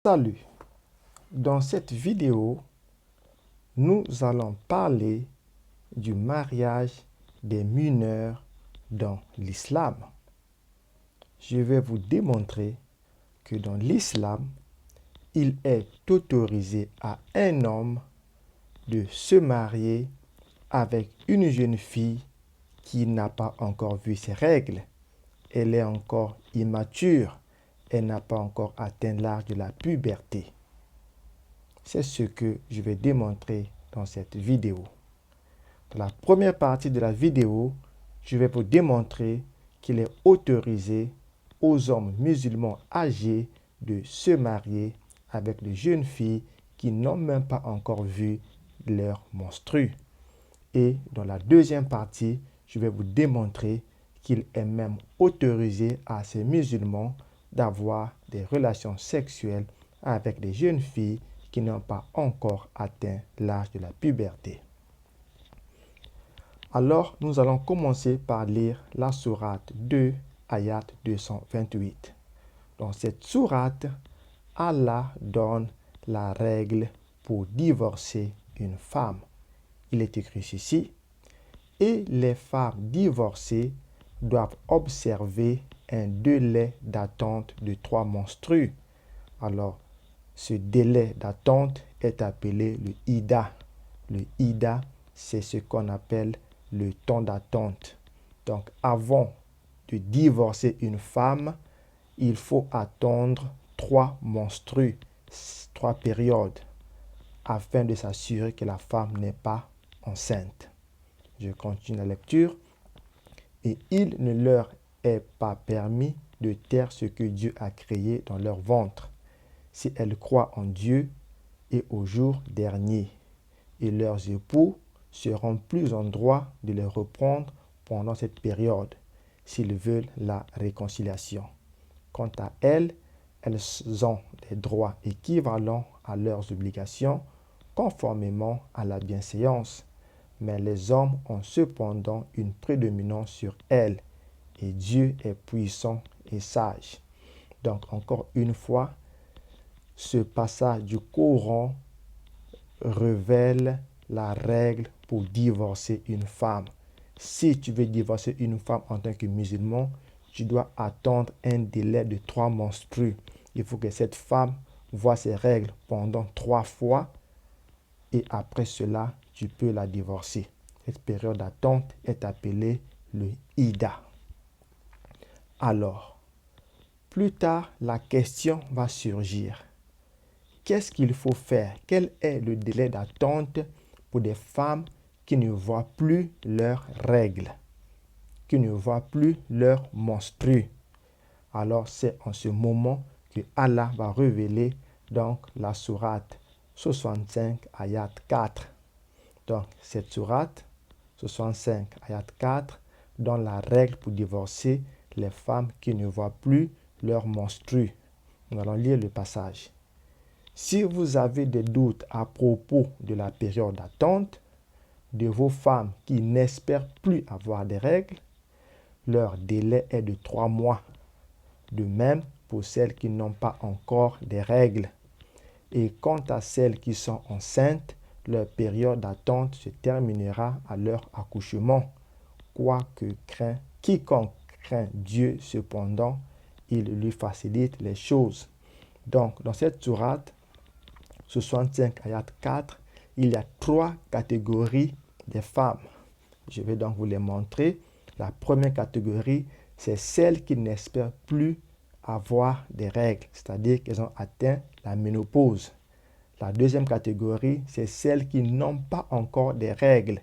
Salut! Dans cette vidéo, nous allons parler du mariage des mineurs dans l'islam. Je vais vous démontrer que dans l'islam, il est autorisé à un homme de se marier avec une jeune fille qui n'a pas encore vu ses règles. Elle est encore immature. Elle n'a pas encore atteint l'âge de la puberté. C'est ce que je vais démontrer dans cette vidéo. Dans la première partie de la vidéo, je vais vous démontrer qu'il est autorisé aux hommes musulmans âgés de se marier avec de jeunes filles qui n'ont même pas encore vu leur menstru. Et dans la deuxième partie, je vais vous démontrer qu'il est même autorisé à ces musulmans d'avoir des relations sexuelles avec des jeunes filles qui n'ont pas encore atteint l'âge de la puberté. Alors, nous allons commencer par lire la sourate 2, ayat 228. Dans cette sourate, Allah donne la règle pour divorcer une femme. Il est écrit ceci: et les femmes divorcées doivent observer un délai d'attente de 3 menstrues. Alors, ce délai d'attente est appelé le Ida. Le Ida, c'est ce qu'on appelle le temps d'attente. Donc, avant de divorcer une femme, il faut attendre 3 menstrues, 3 périodes, afin de s'assurer que la femme n'est pas enceinte. Je continue la lecture. Et il ne leur est pas permis de taire ce que Dieu a créé dans leur ventre, si elles croient en Dieu et au jour dernier. Et leurs époux seront plus en droit de les reprendre pendant cette période, s'ils veulent la réconciliation. Quant à elles, elles ont des droits équivalents à leurs obligations, conformément à la bienséance. Mais les hommes ont cependant une prédominance sur elles, et Dieu est puissant et sage. Donc, encore une fois, ce passage du Coran révèle la règle pour divorcer une femme. Si tu veux divorcer une femme en tant que musulman, tu dois attendre un délai de 3 menstrues. Il faut que cette femme voie ses règles pendant 3 fois et après cela, tu peux la divorcer. Cette période d'attente est appelée le Ida. Alors, plus tard, la question va surgir. Qu'est-ce qu'il faut faire? Quel est le délai d'attente pour des femmes qui ne voient plus leurs règles, qui ne voient plus leurs menstrues? Alors, c'est en ce moment que Allah va révéler donc la sourate 65, ayat 4. Donc, cette sourate 65, ayat 4, donne la règle pour divorcer les femmes qui ne voient plus leurs menstrues. Nous allons lire le passage. Si vous avez des doutes à propos de la période d'attente de vos femmes qui n'espèrent plus avoir des règles, leur délai est de 3 mois. De même pour celles qui n'ont pas encore des règles. Et quant à celles qui sont enceintes, leur période d'attente se terminera à leur accouchement. Quiconque craint Dieu, cependant, il lui facilite les choses. Donc, dans cette sourate 65, ayat 4, il y a 3 catégories de femmes. Je vais donc vous les montrer. La première catégorie, c'est celles qui n'espèrent plus avoir des règles, c'est-à-dire qu'elles ont atteint la ménopause. La deuxième catégorie, c'est celles qui n'ont pas encore des règles,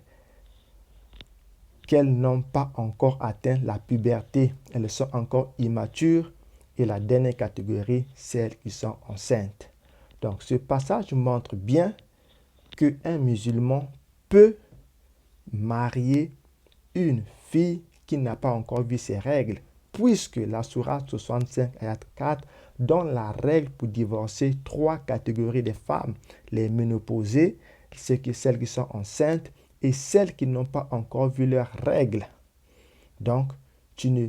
qu'elles n'ont pas encore atteint la puberté, elles sont encore immatures. Et la dernière catégorie, celles qui sont enceintes. Donc ce passage montre bien qu'un musulman peut marier une fille qui n'a pas encore vu ses règles, puisque la sourate 65, ayat 4, donne la règle pour divorcer 3 catégories de femmes: les ménopausées, celles qui sont enceintes et celles qui n'ont pas encore vu leurs règles. Donc, tu ne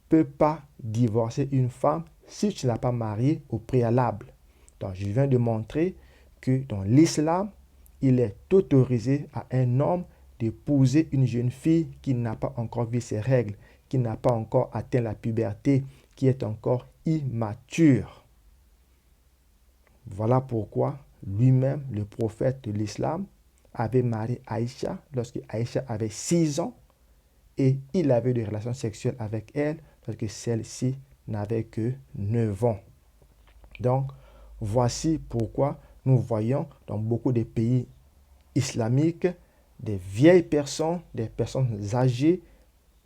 peux pas divorcer une femme si tu ne l'as pas mariée au préalable. Donc, je viens de montrer que dans l'islam, il est autorisé à un homme d'épouser une jeune fille qui n'a pas encore vu ses règles, qui n'a pas encore atteint la puberté, qui est encore immature. Voilà pourquoi lui-même, le prophète de l'islam, avait marié Aïcha lorsque Aïcha avait 6 ans et il avait des relations sexuelles avec elle lorsque celle-ci n'avait que 9 ans. Donc, voici pourquoi nous voyons dans beaucoup de pays islamiques des vieilles personnes, des personnes âgées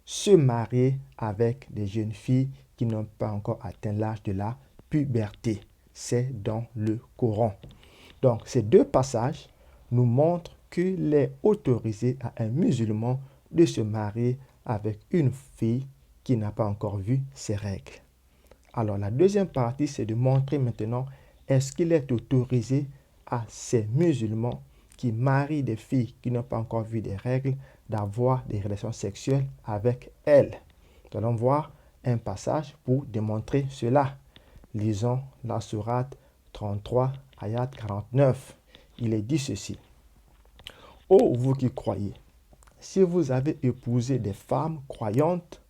se marier avec des jeunes filles qui n'ont pas encore atteint l'âge de la puberté. C'est dans le Coran. Donc, ces deux passages nous montrent qu'il est autorisé à un musulman de se marier avec une fille qui n'a pas encore vu ses règles. Alors, la deuxième partie, c'est de montrer maintenant est-ce qu'il est autorisé à ces musulmans qui marient des filles qui n'ont pas encore vu des règles d'avoir des relations sexuelles avec elles. Nous allons voir un passage pour démontrer cela. Lisons la sourate 33, ayat 49. Il est dit ceci. Ô vous qui croyez, si vous avez épousé des femmes croyantes,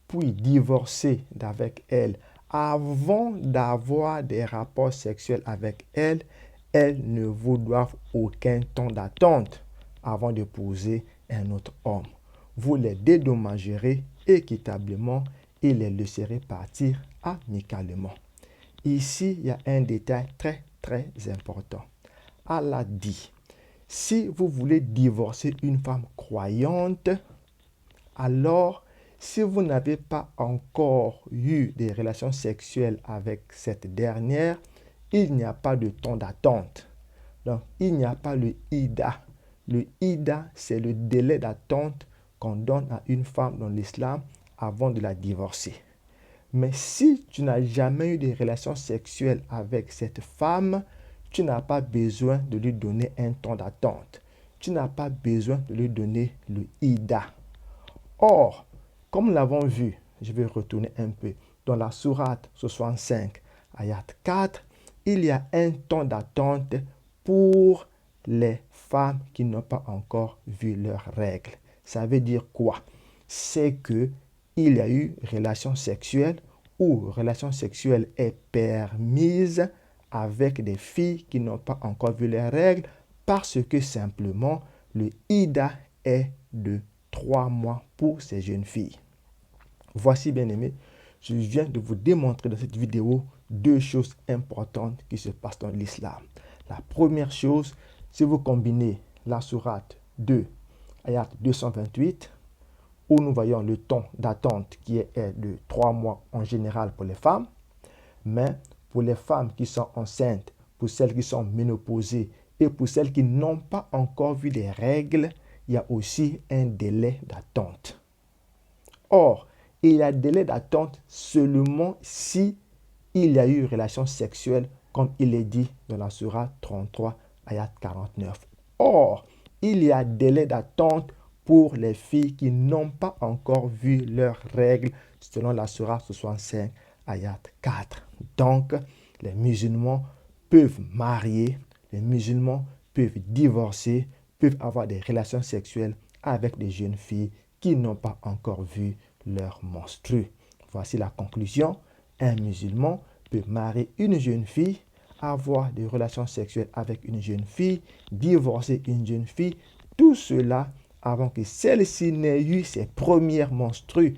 puis divorcé d'avec elles avant d'avoir des rapports sexuels avec elles, elles ne vous doivent aucun temps d'attente avant d'épouser un autre homme. Vous les dédommagerez équitablement et les laisserez partir amicalement. Ici, il y a un détail très, très important. Allah dit, si vous voulez divorcer une femme croyante, alors, si vous n'avez pas encore eu des relations sexuelles avec cette dernière, il n'y a pas de temps d'attente. Donc, il n'y a pas le ida. Le ida, c'est le délai d'attente qu'on donne à une femme dans l'islam avant de la divorcer. Mais si tu n'as jamais eu de relations sexuelles avec cette femme, tu n'as pas besoin de lui donner un temps d'attente. Tu n'as pas besoin de lui donner le ida. Or, comme nous l'avons vu, je vais retourner un peu, dans la sourate 65, ayat 4, il y a un temps d'attente pour les femmes qui n'ont pas encore vu leurs règles. Ça veut dire quoi? C'est que il y a eu relation sexuelle ou relation sexuelle est permise avec des filles qui n'ont pas encore vu leurs règles parce que simplement le ida est de 3 mois pour ces jeunes filles. Voici, bien aimés, je viens de vous démontrer dans cette vidéo 2 choses importantes qui se passent dans l'islam. La première chose, si vous combinez la sourate 2, ayat 228, où nous voyons le temps d'attente qui est de 3 mois en général pour les femmes, mais pour les femmes qui sont enceintes, pour celles qui sont ménopausées et pour celles qui n'ont pas encore vu les règles, il y a aussi un délai d'attente. Or, il y a un délai d'attente seulement si il y a eu relation sexuelle, comme il est dit dans la sourate 33, ayat 49. Or, il y a un délai d'attente pour les filles qui n'ont pas encore vu leurs règles, selon la sourate 65, ayat 4. Donc, les musulmans peuvent marier, les musulmans peuvent divorcer, peuvent avoir des relations sexuelles avec des jeunes filles qui n'ont pas encore vu leur menstru. Voici la conclusion. Un musulman peut marier une jeune fille, avoir des relations sexuelles avec une jeune fille, divorcer une jeune fille, tout cela avant que celle-ci n'ait eu ses premières menstrues.